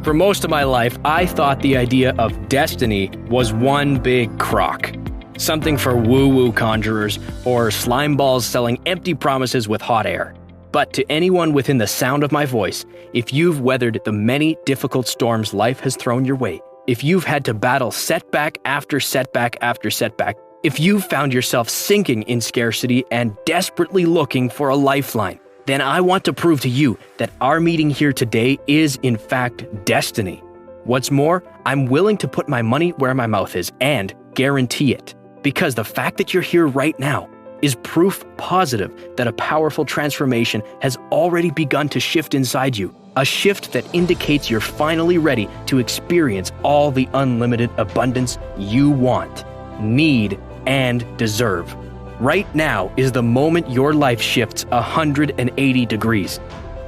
For most of my life, I thought the idea of destiny was one big crock. Something for woo-woo conjurers or slime balls selling empty promises with hot air. But to anyone within the sound of my voice, if you've weathered the many difficult storms life has thrown your way, if you've had to battle setback after setback after setback, if you've found yourself sinking in scarcity and desperately looking for a lifeline, then I want to prove to you that our meeting here today is in fact destiny. What's more, I'm willing to put my money where my mouth is and guarantee it. Because the fact that you're here right now is proof positive that a powerful transformation has already begun to shift inside you. A shift that indicates you're finally ready to experience all the unlimited abundance you want, need, and deserve. Right now is the moment your life shifts 180 degrees.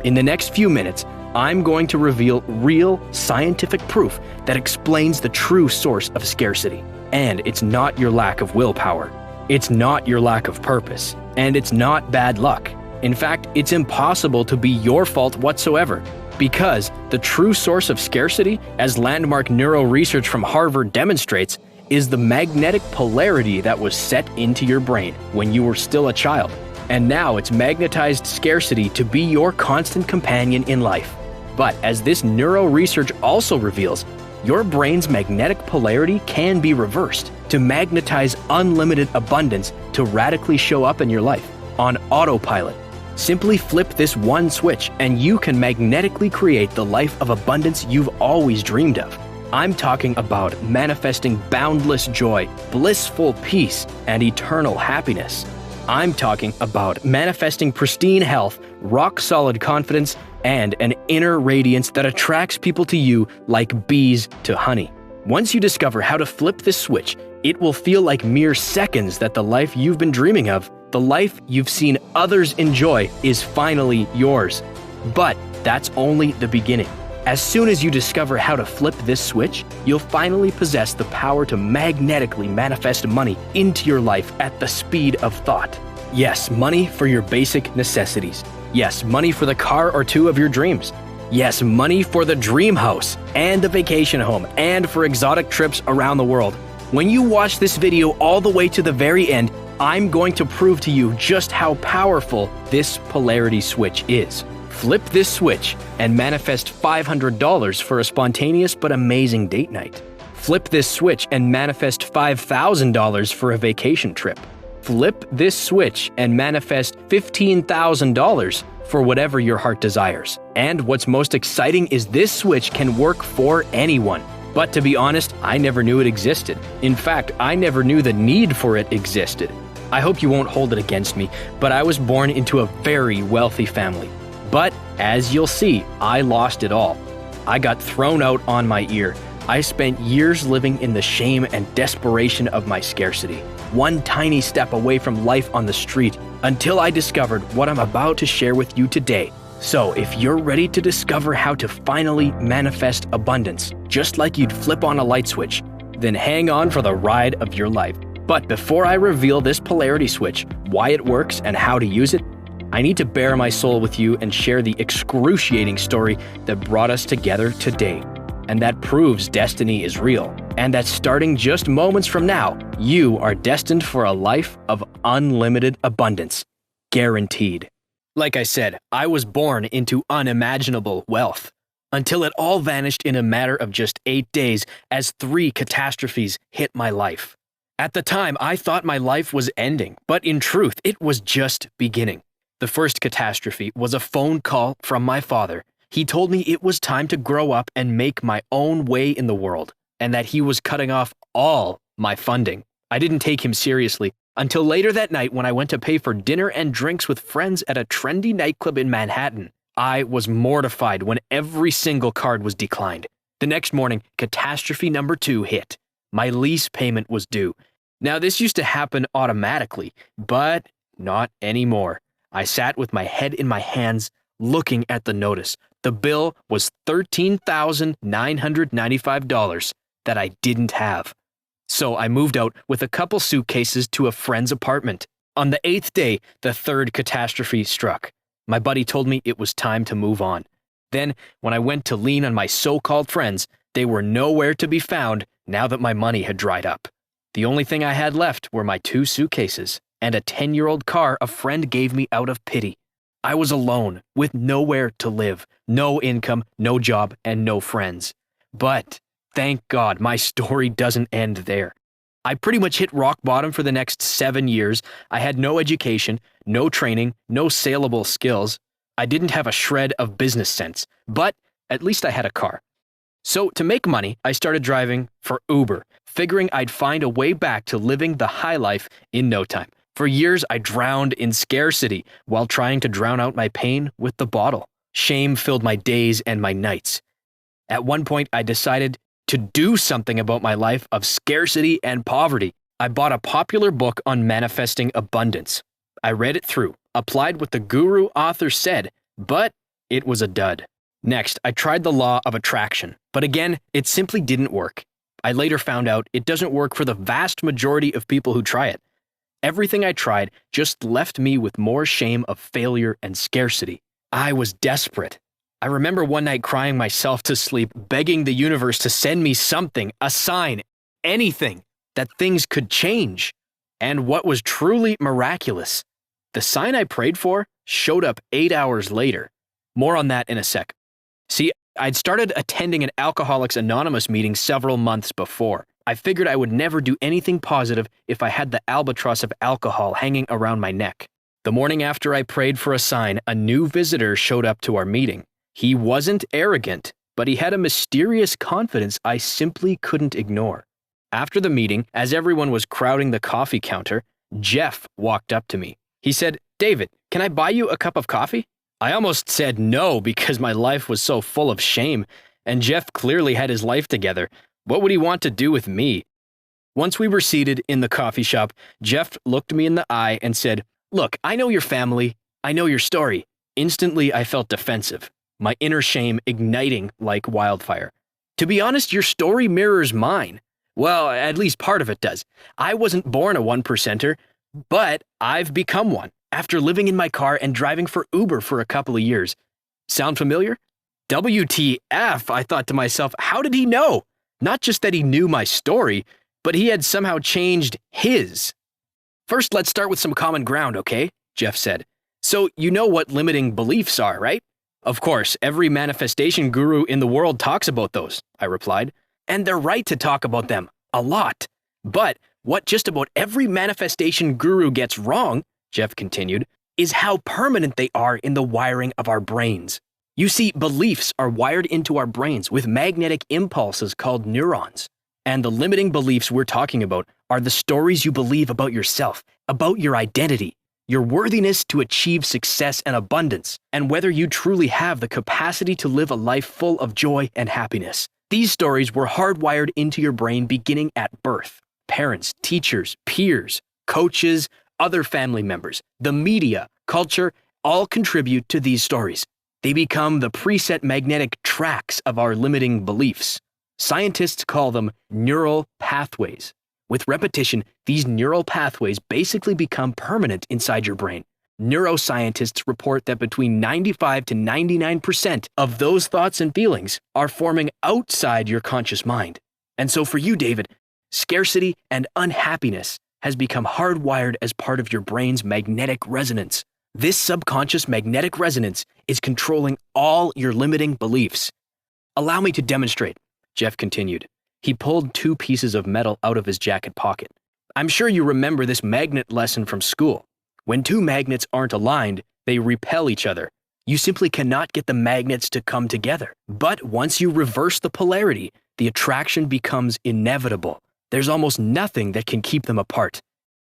In the next few minutes, I'm going to reveal real scientific proof that explains the true source of scarcity. And it's not your lack of willpower. It's not your lack of purpose. And it's not bad luck. In fact, it's impossible to be your fault whatsoever. Because the true source of scarcity, as landmark neuro research from Harvard demonstrates, is the magnetic polarity that was set into your brain when you were still a child. And now it's magnetized scarcity to be your constant companion in life. But as this neuro research also reveals, your brain's magnetic polarity can be reversed to magnetize unlimited abundance to radically show up in your life on autopilot. Simply flip this one switch and you can magnetically create the life of abundance you've always dreamed of. I'm talking about manifesting boundless joy, blissful peace, and eternal happiness. I'm talking about manifesting pristine health, rock-solid confidence, and an inner radiance that attracts people to you like bees to honey. Once you discover how to flip this switch, it will feel like mere seconds that the life you've been dreaming of, the life you've seen others enjoy, is finally yours. But that's only the beginning. As soon as you discover how to flip this switch, you'll finally possess the power to magnetically manifest money into your life at the speed of thought. Yes, money for your basic necessities. Yes, money for the car or two of your dreams. Yes, money for the dream house and the vacation home and for exotic trips around the world. When you watch this video all the way to the very end, I'm going to prove to you just how powerful this polarity switch is. Flip this switch and manifest $500 for a spontaneous but amazing date night. Flip this switch and manifest $5,000 for a vacation trip. Flip this switch and manifest $15,000 for whatever your heart desires. And what's most exciting is this switch can work for anyone. But to be honest, I never knew it existed. In fact, I never knew the need for it existed. I hope you won't hold it against me, but I was born into a very wealthy family. But, as you'll see, I lost it all. I got thrown out on my ear. I spent years living in the shame and desperation of my scarcity, one tiny step away from life on the street, until I discovered what I'm about to share with you today. So, if you're ready to discover how to finally manifest abundance, just like you'd flip on a light switch, then hang on for the ride of your life. But before I reveal this polarity switch, why it works, and how to use it, I need to bare my soul with you and share the excruciating story that brought us together today, and that proves destiny is real, and that starting just moments from now, you are destined for a life of unlimited abundance. Guaranteed. Like I said, I was born into unimaginable wealth, until it all vanished in a matter of just 8 days as 3 catastrophes hit my life. At the time, I thought my life was ending, but in truth, it was just beginning. The first catastrophe was a phone call from my father. He told me it was time to grow up and make my own way in the world, and that he was cutting off all my funding. I didn't take him seriously until later that night when I went to pay for dinner and drinks with friends at a trendy nightclub in Manhattan. I was mortified when every single card was declined. The next morning, catastrophe number 2 hit. My lease payment was due. Now, this used to happen automatically, but not anymore. I sat with my head in my hands, looking at the notice. The bill was $13,995 that I didn't have. So I moved out with a couple suitcases to a friend's apartment. On the 8th day, the third catastrophe struck. My buddy told me it was time to move on. Then, when I went to lean on my so-called friends, they were nowhere to be found now that my money had dried up. The only thing I had left were my 2 suitcases and a 10-year-old car a friend gave me out of pity. I was alone, with nowhere to live, no income, no job, and no friends. But, thank God, my story doesn't end there. I pretty much hit rock bottom for the next 7 years. I had no education, no training, no saleable skills. I didn't have a shred of business sense, but at least I had a car. So to make money, I started driving for Uber, figuring I'd find a way back to living the high life in no time. For years, I drowned in scarcity while trying to drown out my pain with the bottle. Shame filled my days and my nights. At one point, I decided to do something about my life of scarcity and poverty. I bought a popular book on manifesting abundance. I read it through, applied what the guru author said, but it was a dud. Next, I tried the law of attraction, but again, it simply didn't work. I later found out it doesn't work for the vast majority of people who try it. Everything I tried just left me with more shame of failure and scarcity. I was desperate. I remember one night crying myself to sleep, begging the universe to send me something, a sign, anything, that things could change. And what was truly miraculous, the sign I prayed for showed up 8 hours later. More on that in a sec. See, I'd started attending an Alcoholics Anonymous meeting several months before. I figured I would never do anything positive if I had the albatross of alcohol hanging around my neck. The morning after I prayed for a sign, a new visitor showed up to our meeting. He wasn't arrogant, but he had a mysterious confidence I simply couldn't ignore. After the meeting, as everyone was crowding the coffee counter, Jeff walked up to me. He said, "David, can I buy you a cup of coffee?" I almost said no because my life was so full of shame, and Jeff clearly had his life together. What would he want to do with me? Once we were seated in the coffee shop, Jeff looked me in the eye and said, "Look, I know your family. I know your story." Instantly, I felt defensive, my inner shame igniting like wildfire. "To be honest, your story mirrors mine." Well, at least part of it does. I wasn't born a 1%er, but I've become one after living in my car and driving for Uber for a couple of years. Sound familiar? WTF, I thought to myself, how did he know? Not just that he knew my story, but he had somehow changed his. "First, let's start with some common ground, okay?" Jeff said. "So you know what limiting beliefs are, right?" "Of course, every manifestation guru in the world talks about those," I replied. "And they're right to talk about them, a lot. But what just about every manifestation guru gets wrong," Jeff continued, "is how permanent they are in the wiring of our brains. You see, beliefs are wired into our brains with magnetic impulses called neurons. And the limiting beliefs we're talking about are the stories you believe about yourself, about your identity, your worthiness to achieve success and abundance, and whether you truly have the capacity to live a life full of joy and happiness. These stories were hardwired into your brain beginning at birth. Parents, teachers, peers, coaches, other family members, the media, culture, all contribute to these stories. They become the preset magnetic tracks of our limiting beliefs. Scientists call them neural pathways. With repetition, these neural pathways basically become permanent inside your brain. Neuroscientists report that between 95 to 99% of those thoughts and feelings are forming outside your conscious mind. And so for you, David, scarcity and unhappiness has become hardwired as part of your brain's magnetic resonance. This subconscious magnetic resonance is controlling all your limiting beliefs. "Allow me to demonstrate," Jeff continued. He pulled 2 pieces of metal out of his jacket pocket. "I'm sure you remember this magnet lesson from school. When 2 magnets aren't aligned, they repel each other. You simply cannot get the magnets to come together. But once you reverse the polarity, the attraction becomes inevitable. There's almost nothing that can keep them apart."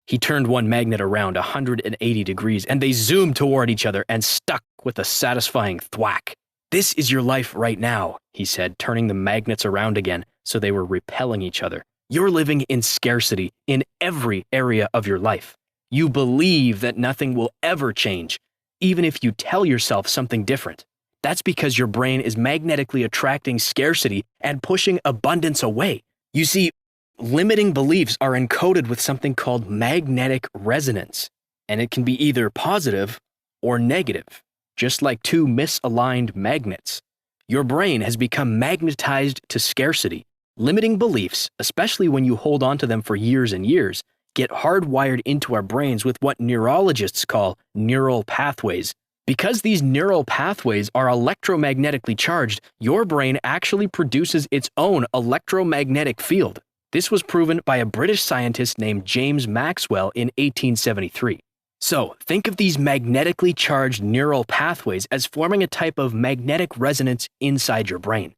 He turned one magnet around 180 degrees, and they zoomed toward each other and stuck with a satisfying thwack. "This is your life right now," he said, turning the magnets around again so they were repelling each other. "You're living in scarcity in every area of your life. You believe that nothing will ever change, even if you tell yourself something different. That's because your brain is magnetically attracting scarcity and pushing abundance away. You see, limiting beliefs are encoded with something called magnetic resonance, and it can be either positive or negative, just like 2 misaligned magnets. Your brain has become magnetized to scarcity. Limiting beliefs, especially when you hold on to them for years and years, get hardwired into our brains with what neurologists call neural pathways. Because these neural pathways are electromagnetically charged, your brain actually produces its own electromagnetic field. This was proven by a British scientist named James Maxwell in 1873. So, think of these magnetically charged neural pathways as forming a type of magnetic resonance inside your brain.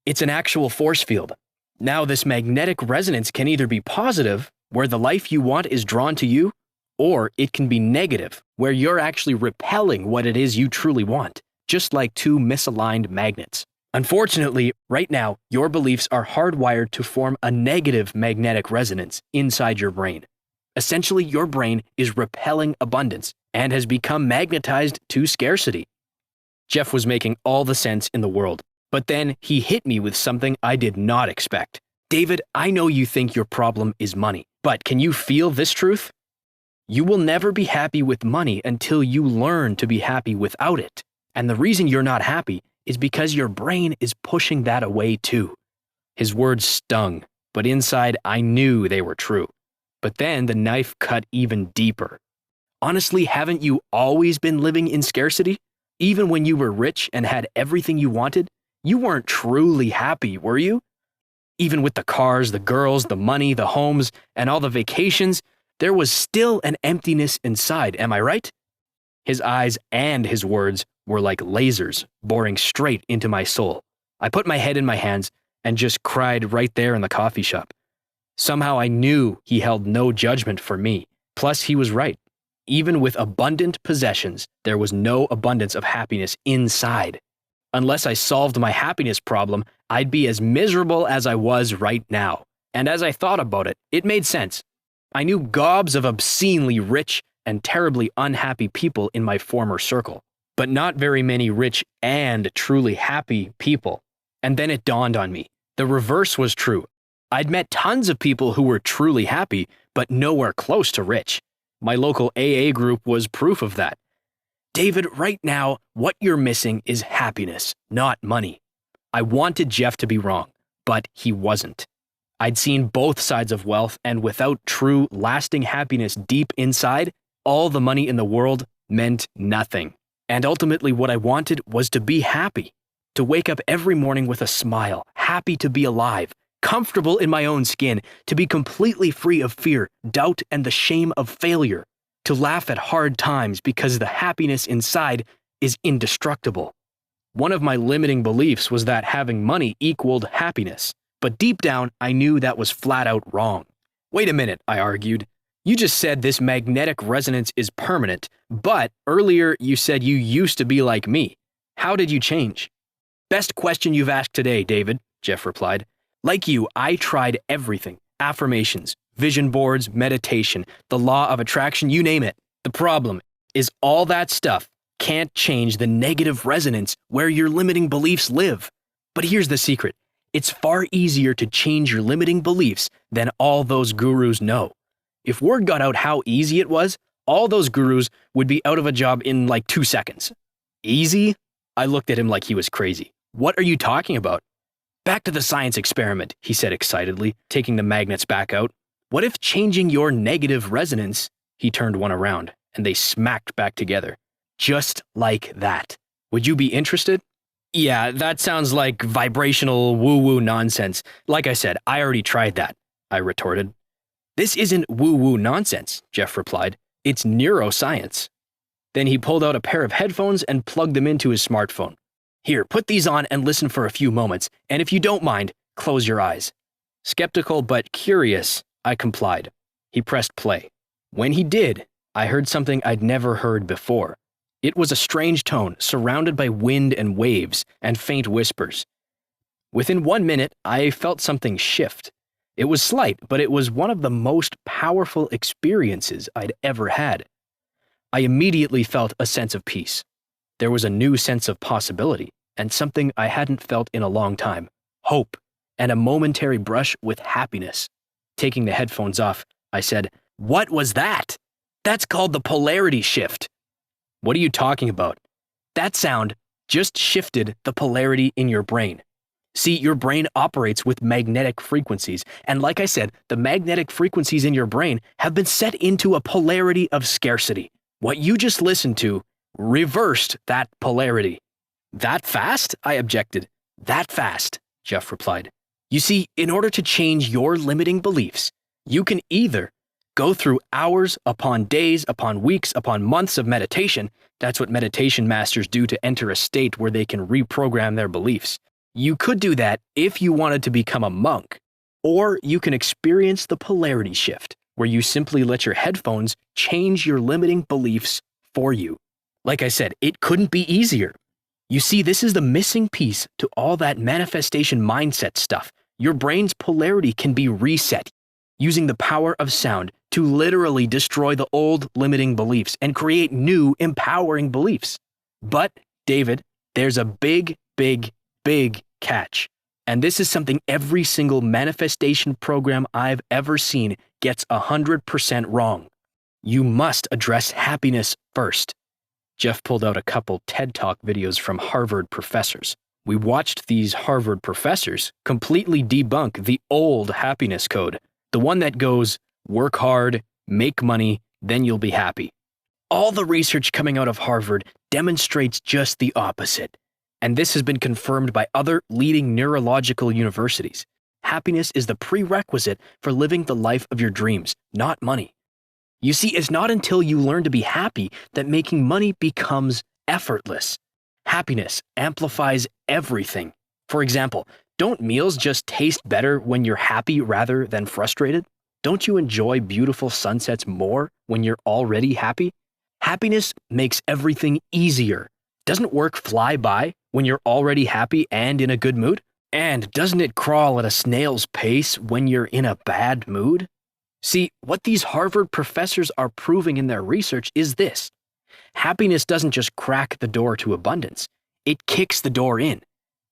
It's an actual force field. Now, this magnetic resonance can either be positive, where the life you want is drawn to you, or it can be negative, where you're actually repelling what it is you truly want, just like two misaligned magnets. Unfortunately, right now, your beliefs are hardwired to form a negative magnetic resonance inside your brain. Essentially, your brain is repelling abundance and has become magnetized to scarcity. Jeff was making all the sense in the world, but then he hit me with something I did not expect. David, I know you think your problem is money, but can you feel this truth? You will never be happy with money until you learn to be happy without it. And the reason you're not happy is because your brain is pushing that away too. His words stung, but inside I knew they were true. But then the knife cut even deeper. Honestly, haven't you always been living in scarcity? Even when you were rich and had everything you wanted, you weren't truly happy, were you? Even with the cars, the girls, the money, the homes, and all the vacations, there was still an emptiness inside, am I right? His eyes and his words were like lasers, boring straight into my soul. I put my head in my hands and just cried right there in the coffee shop. Somehow I knew he held no judgment for me. Plus, he was right. Even with abundant possessions, there was no abundance of happiness inside. Unless I solved my happiness problem, I'd be as miserable as I was right now. And as I thought about it, it made sense. I knew gobs of obscenely rich and terribly unhappy people in my former circle, but not very many rich and truly happy people. And then it dawned on me. The reverse was true. I'd met tons of people who were truly happy, but nowhere close to rich. My local AA group was proof of that. David, right now, what you're missing is happiness, not money. I wanted Jeff to be wrong, but he wasn't. I'd seen both sides of wealth, and without true, lasting happiness deep inside, all the money in the world meant nothing. And ultimately, what I wanted was to be happy. To wake up every morning with a smile, happy to be alive, comfortable in my own skin, to be completely free of fear, doubt, and the shame of failure, to laugh at hard times because the happiness inside is indestructible. One of my limiting beliefs was that having money equaled happiness, but deep down I knew that was flat out wrong. Wait a minute, I argued. You just said this magnetic resonance is permanent, but earlier you said you used to be like me. How did you change? Best question you've asked today, David, Jeff replied. Like you, I tried everything. Affirmations, vision boards, meditation, the law of attraction, you name it. The problem is all that stuff can't change the negative resonance where your limiting beliefs live. But here's the secret. It's far easier to change your limiting beliefs than all those gurus know. If word got out how easy it was, all those gurus would be out of a job in like 2 seconds. Easy? I looked at him like he was crazy. What are you talking about? Back to the science experiment, he said excitedly, taking the magnets back out. What if changing your negative resonance? He turned one around, and they smacked back together. Just like that. Would you be interested? Yeah, that sounds like vibrational woo-woo nonsense. Like I said, I already tried that, I retorted. This isn't woo-woo nonsense, Jeff replied. It's neuroscience. Then he pulled out a pair of headphones and plugged them into his smartphone. Here, put these on and listen for a few moments, and if you don't mind, close your eyes. Skeptical but curious, I complied. He pressed play. When he did, I heard something I'd never heard before. It was a strange tone, surrounded by wind and waves and faint whispers. Within 1 minute, I felt something shift. It was slight, but it was one of the most powerful experiences I'd ever had. I immediately felt a sense of peace. There was a new sense of possibility, and something I hadn't felt in a long time, hope, and a momentary brush with happiness. Taking the headphones off, I said, "What was that? That's called the polarity shift." "What are you talking about?" "That sound just shifted the polarity in your brain. See, your brain operates with magnetic frequencies, and like I said, the magnetic frequencies in your brain have been set into a polarity of scarcity. What you just listened to reversed that polarity. That fast? I objected. That fast, Jeff replied. You see, in order to change your limiting beliefs, you can either go through hours upon days, upon weeks, upon months of meditation. That's what meditation masters do to enter a state where they can reprogram their beliefs. You could do that if you wanted to become a monk, or you can experience the polarity shift, where you simply let your headphones change your limiting beliefs for you. Like I said, it couldn't be easier. You see, this is the missing piece to all that manifestation mindset stuff. Your brain's polarity can be reset using the power of sound to literally destroy the old limiting beliefs and create new empowering beliefs. But, David, there's a big catch. And this is something every single manifestation program I've ever seen gets 100% wrong. You must address happiness first. Jeff pulled out a couple TED Talk videos from Harvard professors. We watched these Harvard professors completely debunk the old happiness code, the one that goes, work hard, make money, then you'll be happy. All the research coming out of Harvard demonstrates just the opposite. And this has been confirmed by other leading neurological universities. Happiness is the prerequisite for living the life of your dreams, not money. You see, it's not until you learn to be happy that making money becomes effortless. Happiness amplifies everything. For example, don't meals just taste better when you're happy rather than frustrated? Don't you enjoy beautiful sunsets more when you're already happy? Happiness makes everything easier. Doesn't work fly by when you're already happy and in a good mood? And doesn't it crawl at a snail's pace when you're in a bad mood? See, what these Harvard professors are proving in their research is this. Happiness doesn't just crack the door to abundance, it kicks the door in.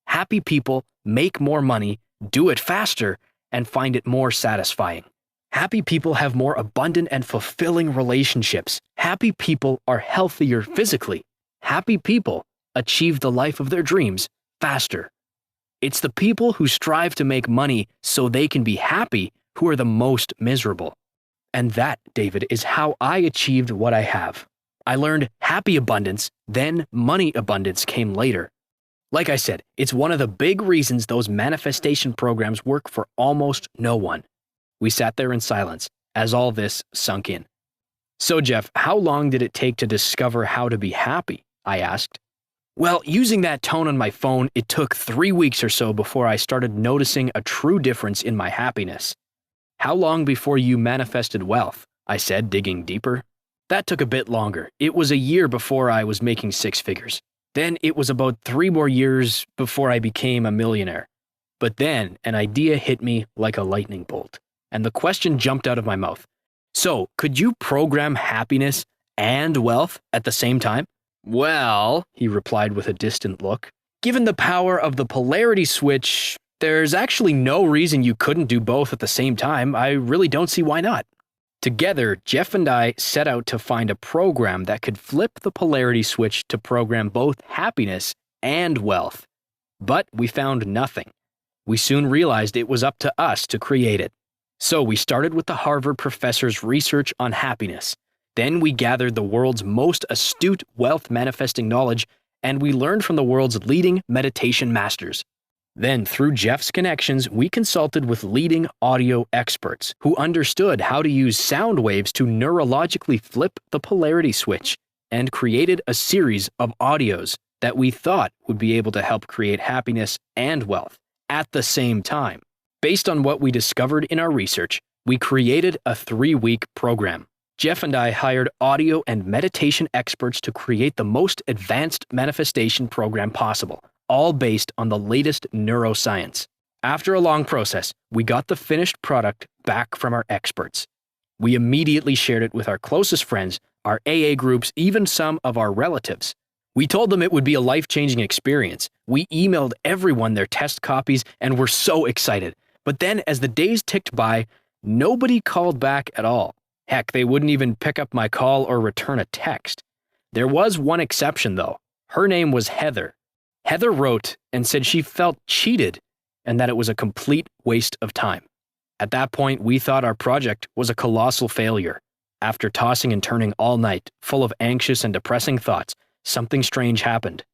Happy people make more money, do it faster, and find it more satisfying. Happy people have more abundant and fulfilling relationships. Happy people are healthier physically. Happy people achieve the life of their dreams faster. It's the people who strive to make money so they can be happy who are the most miserable. And that, David, is how I achieved what I have. I learned happy abundance, then money abundance came later. Like I said, it's one of the big reasons those manifestation programs work for almost no one. We sat there in silence as all this sunk in. So, Jeff, how long did it take to discover how to be happy? I asked. Well, using that tone on my phone, it took 3 weeks or so before I started noticing a true difference in my happiness. How long before you manifested wealth? I said, digging deeper. That took a bit longer. It was a year before I was making 6 figures. Then it was about 3 more years before I became a millionaire. But then an idea hit me like a lightning bolt, and the question jumped out of my mouth. So, could you program happiness and wealth at the same time? Well, he replied with a distant look, given the power of the polarity switch, there's actually no reason you couldn't do both at the same time. I really don't see why not. Together, Jeff and I set out to find a program that could flip the polarity switch to program both happiness and wealth. But we found nothing. We soon realized it was up to us to create it. So we started with the Harvard professor's research on happiness. Then we gathered the world's most astute wealth manifesting knowledge, and we learned from the world's leading meditation masters. Then, through Jeff's connections, we consulted with leading audio experts who understood how to use sound waves to neurologically flip the polarity switch, and created a series of audios that we thought would be able to help create happiness and wealth at the same time. Based on what we discovered in our research, we created a 3-week program. Jeff and I hired audio and meditation experts to create the most advanced manifestation program possible, all based on the latest neuroscience. After a long process, we got the finished product back from our experts. We immediately shared it with our closest friends, our AA groups, even some of our relatives. We told them it would be a life-changing experience. We emailed everyone their test copies and were so excited. But then, as the days ticked by, nobody called back at all. Heck, they wouldn't even pick up my call or return a text. There was one exception, though. Her name was Heather. Heather wrote and said she felt cheated and that it was a complete waste of time. At that point, we thought our project was a colossal failure. After tossing and turning all night, full of anxious and depressing thoughts, something strange happened.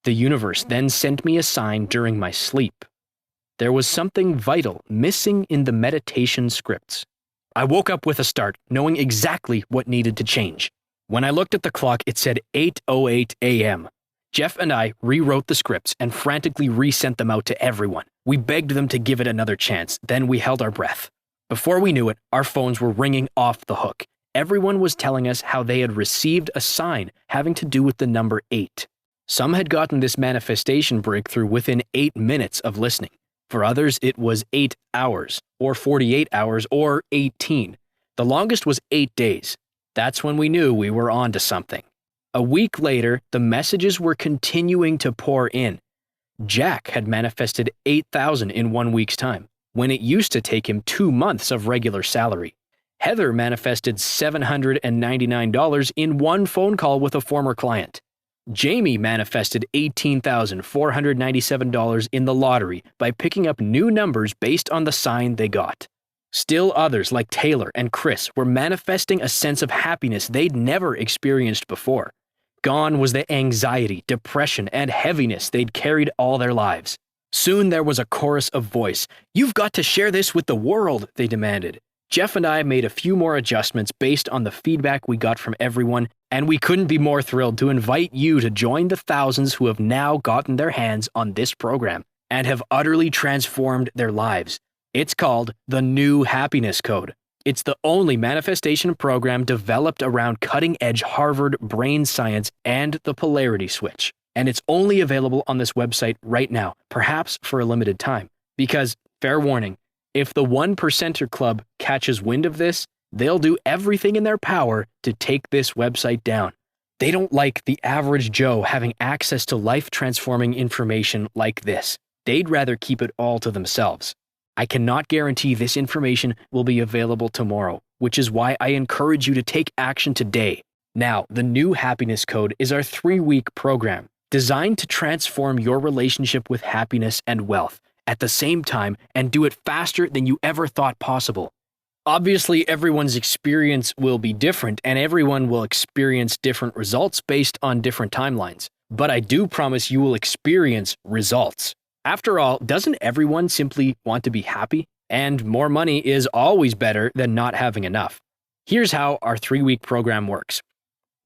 The universe then sent me a sign during my sleep. There was something vital missing in the meditation scripts. I woke up with a start, knowing exactly what needed to change. When I looked at the clock, it said 8:08 a.m. Jeff and I rewrote the scripts and frantically resent them out to everyone. We begged them to give it another chance, then we held our breath. Before we knew it, our phones were ringing off the hook. Everyone was telling us how they had received a sign having to do with the number 8. Some had gotten this manifestation breakthrough within 8 minutes of listening. For others, it was 8 hours, or 48 hours, or 18. The longest was 8 days. That's when we knew we were on to something. A week later, the messages were continuing to pour in. Jack had manifested $8,000 in 1 week's time, when it used to take him 2 months of regular salary. Heather manifested $799 in one phone call with a former client. Jamie manifested $18,497 in the lottery by picking up new numbers based on the sign they got. Still others like Taylor and Chris were manifesting a sense of happiness they'd never experienced before. Gone was the anxiety, depression, and heaviness they'd carried all their lives. Soon there was a chorus of voice. "You've got to share this with the world," they demanded. Jeff and I made a few more adjustments based on the feedback we got from everyone, and we couldn't be more thrilled to invite you to join the thousands who have now gotten their hands on this program and have utterly transformed their lives. It's called the New Happiness Code. It's the only manifestation program developed around cutting-edge Harvard brain science and the polarity switch. And it's only available on this website right now, perhaps for a limited time. Because, fair warning, if the 1%er Club catches wind of this, they'll do everything in their power to take this website down. They don't like the average Joe having access to life-transforming information like this. They'd rather keep it all to themselves. I cannot guarantee this information will be available tomorrow, which is why I encourage you to take action today. Now, the New Happiness Code is our 3-week program designed to transform your relationship with happiness and wealth at the same time and do it faster than you ever thought possible. Obviously, everyone's experience will be different and everyone will experience different results based on different timelines. But I do promise you will experience results. After all, doesn't everyone simply want to be happy? And more money is always better than not having enough. Here's how our 3-week program works.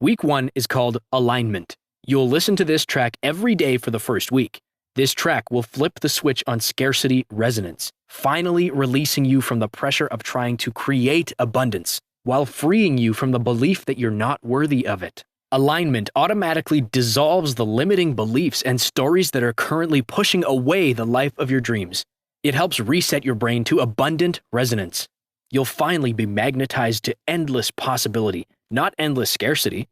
Week 1 is called Alignment. You'll listen to this track every day for the first week. This track will flip the switch on scarcity resonance, finally releasing you from the pressure of trying to create abundance, while freeing you from the belief that you're not worthy of it. Alignment automatically dissolves the limiting beliefs and stories that are currently pushing away the life of your dreams. It helps reset your brain to abundant resonance. You'll finally be magnetized to endless possibility, not endless scarcity.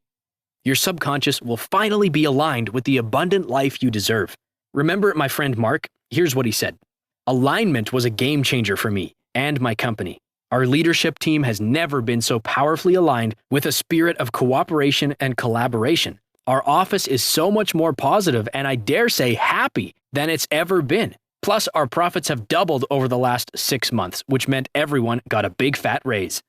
Your subconscious will finally be aligned with the abundant life you deserve. Remember my friend Mark? Here's what he said. Alignment was a game changer for me and my company. Our leadership team has never been so powerfully aligned with a spirit of cooperation and collaboration. Our office is so much more positive and I dare say happy than it's ever been. Plus, our profits have doubled over the last 6 months, which meant everyone got a big fat raise.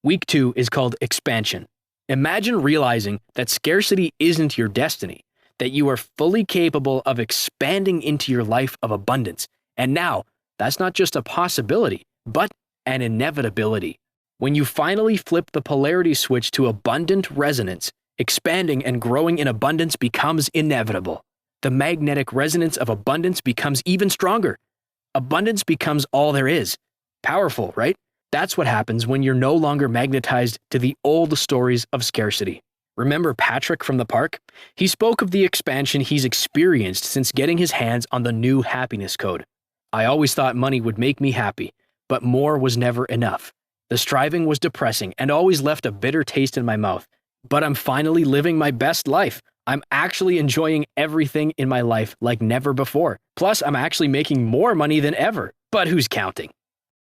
Week 2 is called Expansion. Imagine realizing that scarcity isn't your destiny, that you are fully capable of expanding into your life of abundance. And now, that's not just a possibility, but an inevitability. When you finally flip the polarity switch to abundant resonance, expanding and growing in abundance becomes inevitable. The magnetic resonance of abundance becomes even stronger. Abundance becomes all there is. Powerful, right? That's what happens when you're no longer magnetized to the old stories of scarcity. Remember Patrick from the park? He spoke of the expansion he's experienced since getting his hands on the New Happiness Code. I always thought money would make me happy, but more was never enough. The striving was depressing and always left a bitter taste in my mouth. But I'm finally living my best life. I'm actually enjoying everything in my life like never before. Plus, I'm actually making more money than ever. But who's counting?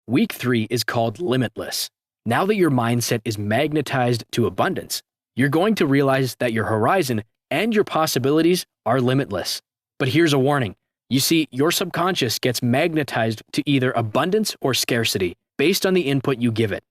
Week 3 is called Limitless. Now that your mindset is magnetized to abundance, you're going to realize that your horizon and your possibilities are limitless. But here's a warning. You see, your subconscious gets magnetized to either abundance or scarcity based on the input you give it.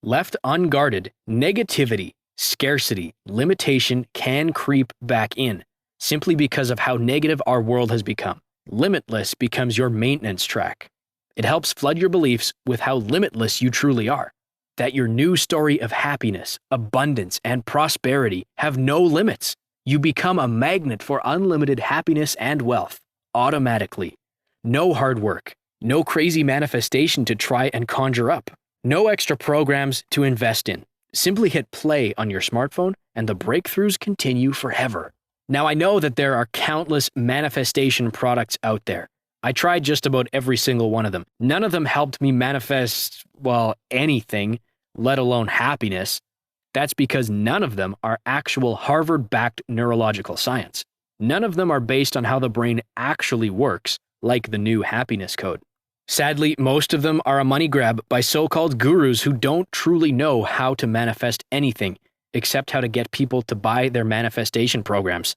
Left unguarded, negativity, scarcity, limitation can creep back in, simply because of how negative our world has become. Limitless becomes your maintenance track. It helps flood your beliefs with how limitless you truly are. That your new story of happiness, abundance, and prosperity have no limits. You become a magnet for unlimited happiness and wealth, automatically. No hard work, no crazy manifestation to try and conjure up, no extra programs to invest in. Simply hit play on your smartphone and the breakthroughs continue forever. Now I know that there are countless manifestation products out there. I tried just about every single one of them. None of them helped me manifest, well, anything, let alone happiness. That's because none of them are actual Harvard-backed neurological science. None of them are based on how the brain actually works, like the new happiness code. Sadly, most of them are a money grab by so-called gurus who don't truly know how to manifest anything, except how to get people to buy their manifestation programs.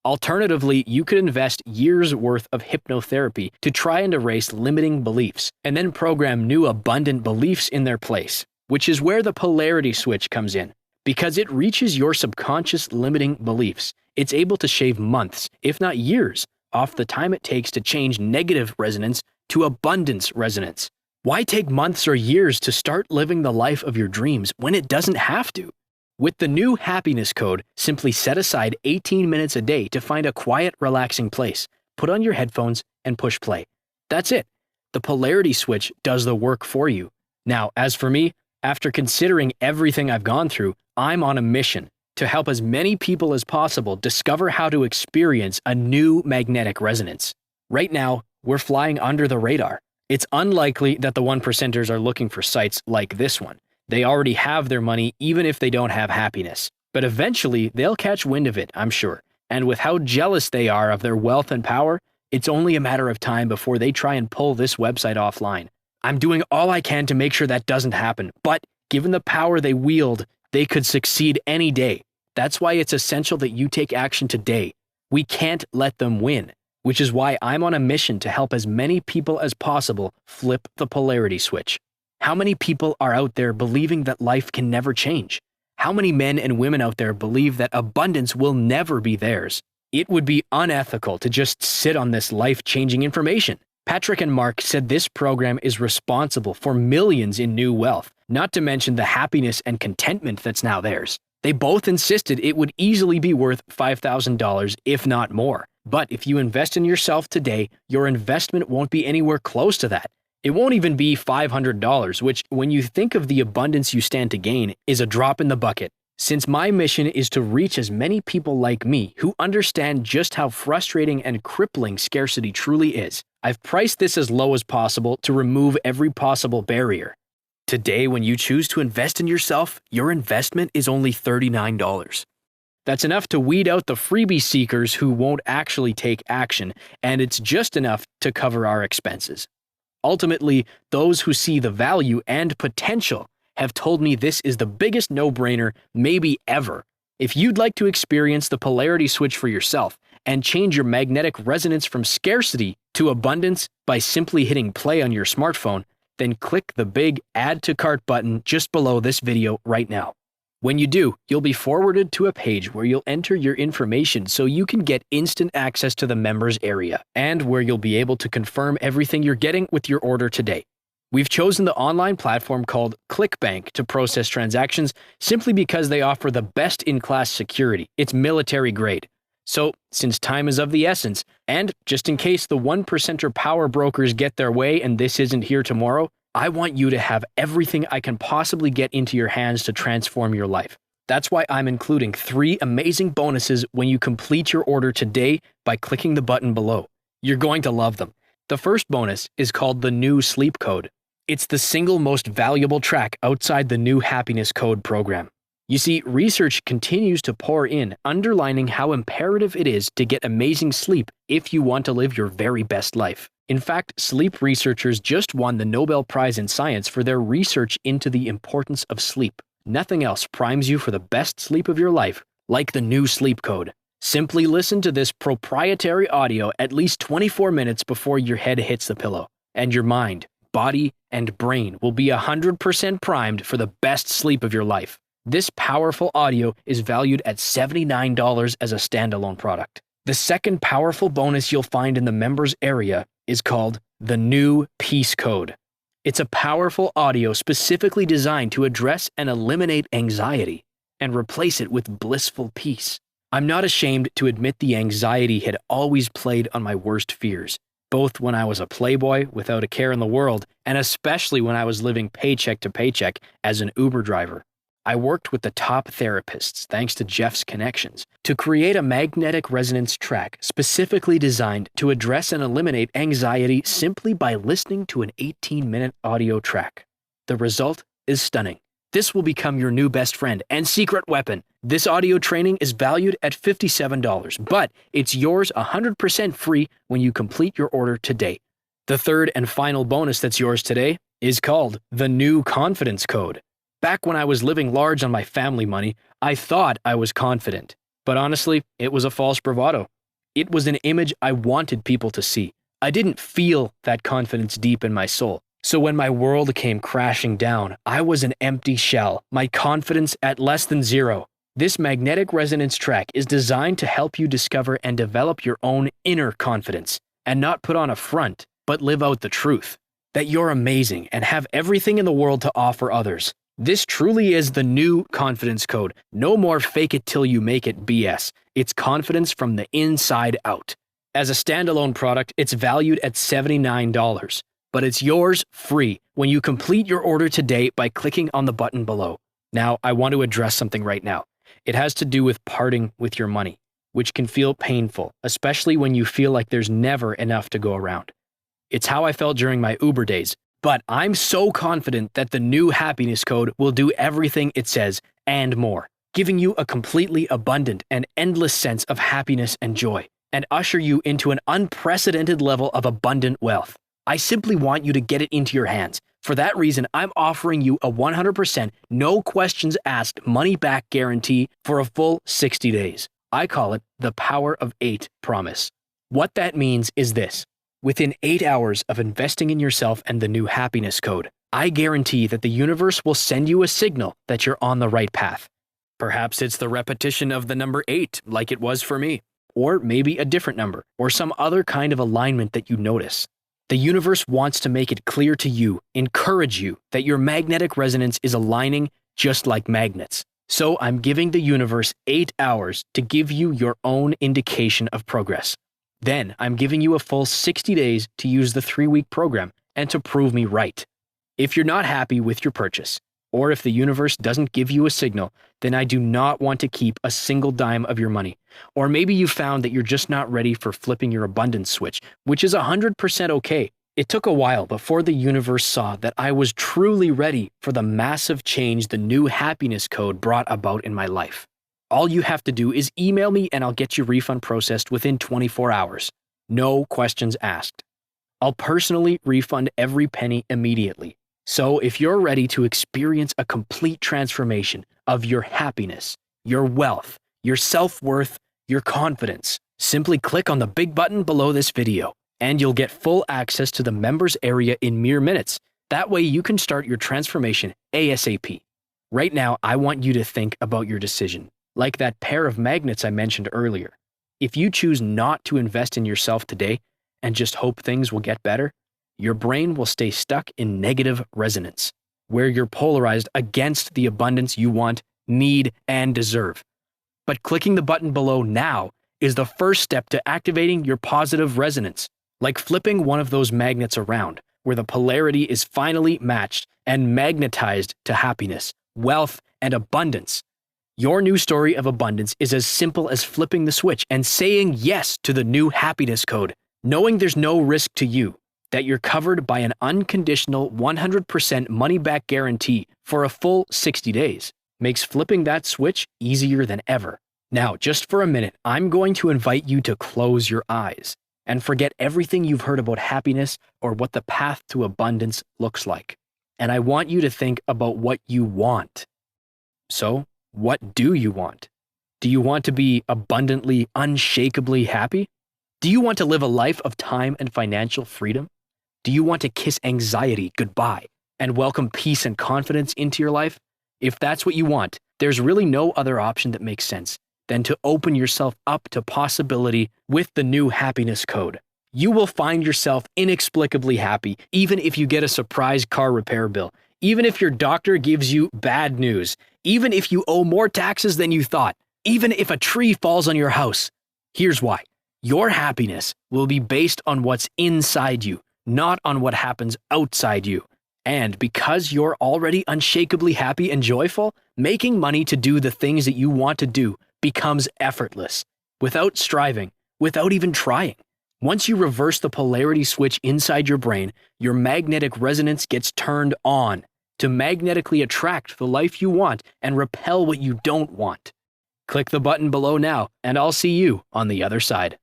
Alternatively, you could invest years' worth of hypnotherapy to try and erase limiting beliefs, and then program new abundant beliefs in their place, which is where the polarity switch comes in. Because it reaches your subconscious limiting beliefs, it's able to shave months, if not years, off the time it takes to change negative resonance to abundance resonance. Why take months or years to start living the life of your dreams when it doesn't have to? With the new happiness code, simply set aside 18 minutes a day to find a quiet, relaxing place, put on your headphones, and push play. That's it. The polarity switch does the work for you. Now, as for me, after considering everything I've gone through, I'm on a mission to help as many people as possible discover how to experience a new magnetic resonance. Right now, we're flying under the radar. It's unlikely that the 1%ers are looking for sites like this one. They already have their money even if they don't have happiness. But eventually, they'll catch wind of it, I'm sure. And with how jealous they are of their wealth and power, it's only a matter of time before they try and pull this website offline. I'm doing all I can to make sure that doesn't happen, but given the power they wield, they could succeed any day. That's why it's essential that you take action today. We can't let them win, which is why I'm on a mission to help as many people as possible flip the polarity switch. How many people are out there believing that life can never change? How many men and women out there believe that abundance will never be theirs? It would be unethical to just sit on this life-changing information. Patrick and Mark said this program is responsible for millions in new wealth, not to mention the happiness and contentment that's now theirs. They both insisted it would easily be worth $5,000, if not more. But if you invest in yourself today, your investment won't be anywhere close to that. It won't even be $500, which, when you think of the abundance you stand to gain, is a drop in the bucket. Since my mission is to reach as many people like me who understand just how frustrating and crippling scarcity truly is, I've priced this as low as possible to remove every possible barrier. Today, when you choose to invest in yourself, your investment is only $39. That's enough to weed out the freebie seekers who won't actually take action, and it's just enough to cover our expenses. Ultimately, those who see the value and potential have told me this is the biggest no-brainer maybe ever. If you'd like to experience the polarity switch for yourself and change your magnetic resonance from scarcity to abundance by simply hitting play on your smartphone, then click the big Add to Cart button just below this video right now. When you do, you'll be forwarded to a page where you'll enter your information so you can get instant access to the members area, and where you'll be able to confirm everything you're getting with your order today. We've chosen the online platform called ClickBank to process transactions simply because they offer the best-in-class security. It's military grade. So, since time is of the essence, and just in case the 1%er power brokers get their way and this isn't here tomorrow, I want you to have everything I can possibly get into your hands to transform your life. That's why I'm including 3 amazing bonuses when you complete your order today by clicking the button below. You're going to love them. The first bonus is called the New Sleep Code. It's the single most valuable track outside the New Happiness Code program. You see, research continues to pour in, underlining how imperative it is to get amazing sleep if you want to live your very best life. In fact, sleep researchers just won the Nobel Prize in Science for their research into the importance of sleep. Nothing else primes you for the best sleep of your life like the New Sleep Code. Simply listen to this proprietary audio at least 24 minutes before your head hits the pillow, and your mind, body, and brain will be 100% primed for the best sleep of your life. This powerful audio is valued at $79 as a standalone product. The second powerful bonus you'll find in the members area is called the New Peace Code. It's a powerful audio specifically designed to address and eliminate anxiety and replace it with blissful peace. I'm not ashamed to admit the anxiety had always played on my worst fears, both when I was a playboy without a care in the world, and especially when I was living paycheck to paycheck as an Uber driver. I worked with the top therapists, thanks to Jeff's connections, to create a magnetic resonance track specifically designed to address and eliminate anxiety simply by listening to an 18-minute audio track. The result is stunning. This will become your new best friend and secret weapon. This audio training is valued at $57, but it's yours 100% free when you complete your order today. The third and final bonus that's yours today is called the New Confidence Code. Back when I was living large on my family money, I thought I was confident. But honestly, it was a false bravado. It was an image I wanted people to see. I didn't feel that confidence deep in my soul. So when my world came crashing down, I was an empty shell, my confidence at less than zero. This magnetic resonance track is designed to help you discover and develop your own inner confidence, and not put on a front, but live out the truth, that you're amazing and have everything in the world to offer others. This truly is the New Confidence Code. No more fake it till you make it BS. It's confidence from the inside out. As a standalone product, it's valued at $79, but it's yours free when you complete your order today by clicking on the button below. Now, I want to address something right now. It has to do with parting with your money, which can feel painful, especially when you feel like there's never enough to go around. It's how I felt during my Uber days. But I'm so confident that the new happiness code will do everything it says and more, giving you a completely abundant and endless sense of happiness and joy, and usher you into an unprecedented level of abundant wealth. I simply want you to get it into your hands. For that reason, I'm offering you a 100% no questions asked money back guarantee for a full 60 days. I call it the Power of 8 promise. What that means is this. Within 8 hours of investing in yourself and the new happiness code, I guarantee that the universe will send you a signal that you're on the right path. Perhaps it's the repetition of the number 8, like it was for me, or maybe a different number, or some other kind of alignment that you notice. The universe wants to make it clear to you, encourage you, that your magnetic resonance is aligning just like magnets. So I'm giving the universe 8 hours to give you your own indication of progress. Then I'm giving you a full 60 days to use the 3-week program and to prove me right. If you're not happy with your purchase, or if the universe doesn't give you a signal, then I do not want to keep a single dime of your money. Or maybe you found that you're just not ready for flipping your abundance switch, which is 100% okay. It took a while before the universe saw that I was truly ready for the massive change the new happiness code brought about in my life. All you have to do is email me and I'll get your refund processed within 24 hours. No questions asked. I'll personally refund every penny immediately. So if you're ready to experience a complete transformation of your happiness, your wealth, your self-worth, your confidence, simply click on the big button below this video and you'll get full access to the members area in mere minutes. That way you can start your transformation ASAP. Right now, I want you to think about your decision. Like that pair of magnets I mentioned earlier. If you choose not to invest in yourself today and just hope things will get better, your brain will stay stuck in negative resonance, where you're polarized against the abundance you want, need, and deserve. But clicking the button below now is the first step to activating your positive resonance, like flipping one of those magnets around, where the polarity is finally matched and magnetized to happiness, wealth, and abundance. Your new story of abundance is as simple as flipping the switch and saying yes to the new happiness code, knowing there's no risk to you, that you're covered by an unconditional 100% money-back guarantee for a full 60 days, makes flipping that switch easier than ever. Now, just for a minute, I'm going to invite you to close your eyes and forget everything you've heard about happiness or what the path to abundance looks like. And I want you to think about what you want. So, what do you want? Do you want to be abundantly, unshakably happy? Do you want to live a life of time and financial freedom? Do you want to kiss anxiety goodbye and welcome peace and confidence into your life? If that's what you want, there's really no other option that makes sense than to open yourself up to possibility with the new happiness code. You will find yourself inexplicably happy, even if you get a surprise car repair bill, even if your doctor gives you bad news, even if you owe more taxes than you thought, even if a tree falls on your house. Here's why. Your happiness will be based on what's inside you, not on what happens outside you. And because you're already unshakably happy and joyful, making money to do the things that you want to do becomes effortless, without striving, without even trying. Once you reverse the polarity switch inside your brain, your magnetic resonance gets turned on to magnetically attract the life you want and repel what you don't want. Click the button below now, and I'll see you on the other side.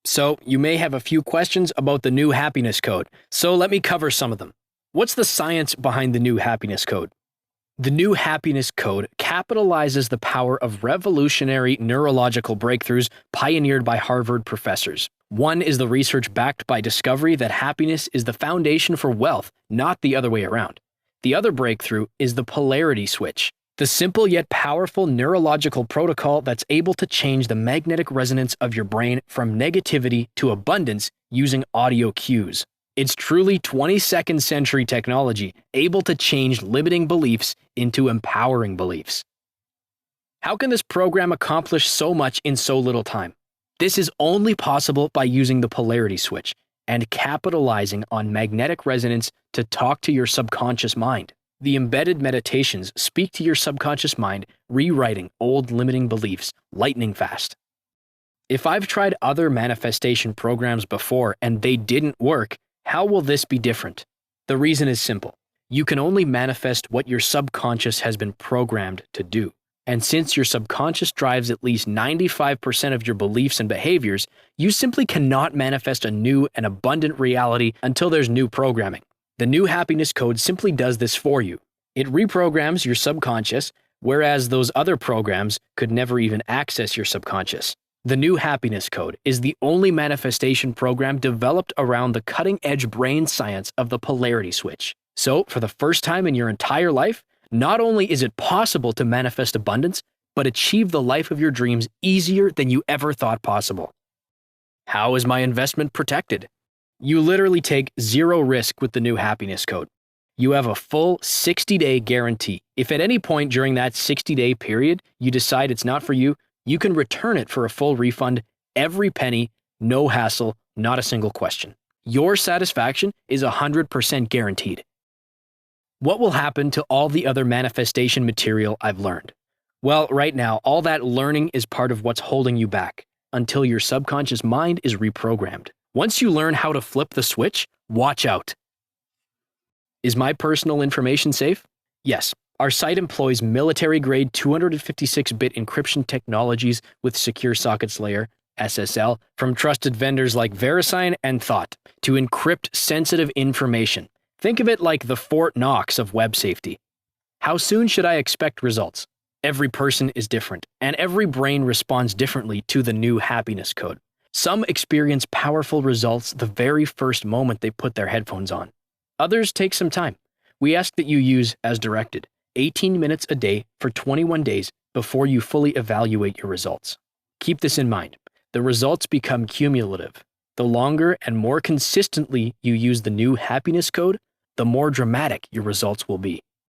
So, you may have a few questions about the new happiness code, so let me cover some of them. What's the science behind the new happiness code? The new happiness code capitalizes the power of revolutionary neurological breakthroughs pioneered by Harvard professors. One is the research backed by discovery that happiness is the foundation for wealth, not the other way around. The other breakthrough is the polarity switch, the simple yet powerful neurological protocol that's able to change the magnetic resonance of your brain from negativity to abundance using audio cues. It's truly 22nd century technology, able to change limiting beliefs into empowering beliefs. How can this program accomplish so much in so little time? This is only possible by using the polarity switch and capitalizing on magnetic resonance to talk to your subconscious mind. The embedded meditations speak to your subconscious mind, rewriting old limiting beliefs lightning fast. If I've tried other manifestation programs before and they didn't work, how will this be different? The reason is simple. You can only manifest what your subconscious has been programmed to do. And since your subconscious drives at least 95% of your beliefs and behaviors, you simply cannot manifest a new and abundant reality until there's new programming. The new happiness code simply does this for you. It reprograms your subconscious, whereas those other programs could never even access your subconscious. The new happiness code is the only manifestation program developed around the cutting-edge brain science of the polarity switch. So, for the first time in your entire life, not only is it possible to manifest abundance, but achieve the life of your dreams easier than you ever thought possible. How is my investment protected? You literally take zero risk with the new happiness code. You have a full 60-day guarantee. If at any point during that 60-day period you decide it's not for you, you can return it for a full refund, every penny, no hassle, not a single question. Your satisfaction is 100% guaranteed. What will happen to all the other manifestation material I've learned? Well, right now, all that learning is part of what's holding you back until your subconscious mind is reprogrammed. Once you learn how to flip the switch, watch out. Is my personal information safe? Yes. Our site employs military-grade 256-bit encryption technologies with Secure Sockets Layer, SSL, from trusted vendors like VeriSign and Thought to encrypt sensitive information. Think of it like the Fort Knox of web safety. How soon should I expect results? Every person is different, and every brain responds differently to the new happiness code. Some experience powerful results the very first moment they put their headphones on. Others take some time. We ask that you use as directed, 18 minutes a day for 21 days before you fully evaluate your results. Keep this in mind. The results become cumulative. The longer and more consistently you use the new happiness code, the more dramatic your results will be.